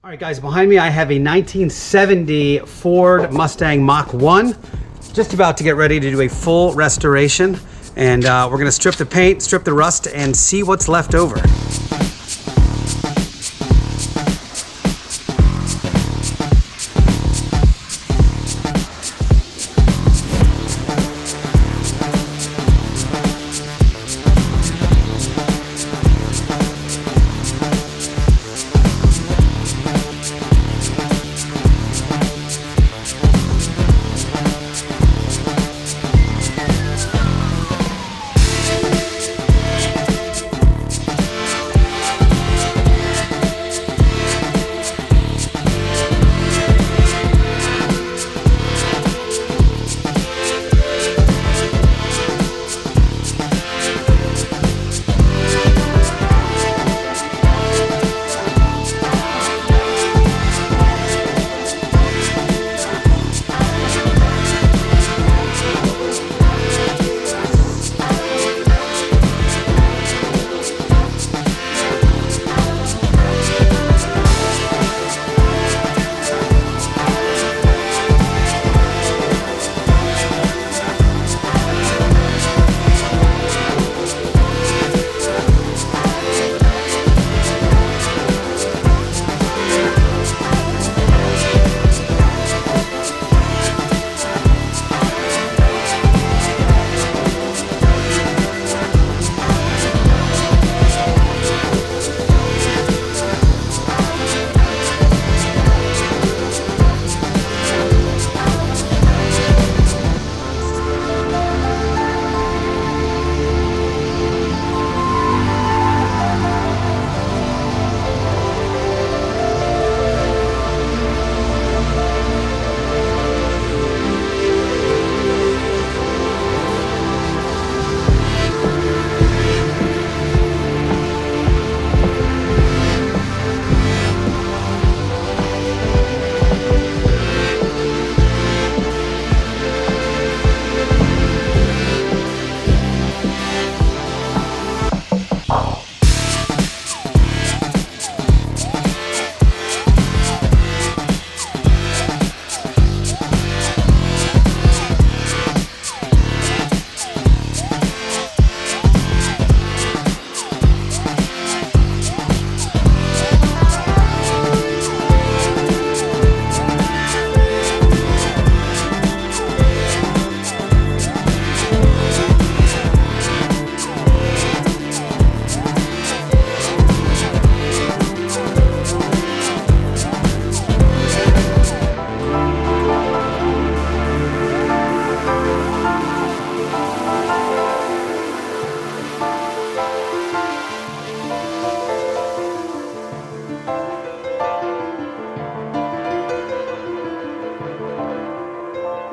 All right, guys, behind me I have a 1970 Ford Mustang Mach 1. Just about to get ready to do a full restoration. And we're gonna strip the paint, strip the rust, and see what's left over.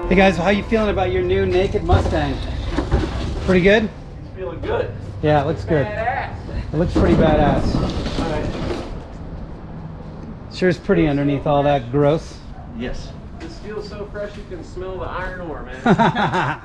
Hey guys, how you feeling about your new naked Mustang? Pretty good? It's feeling good. Yeah, it looks good. Badass. It looks pretty badass. All right. Sure is pretty underneath all that gross. Yes. The steel's so fresh you can smell the iron ore, man.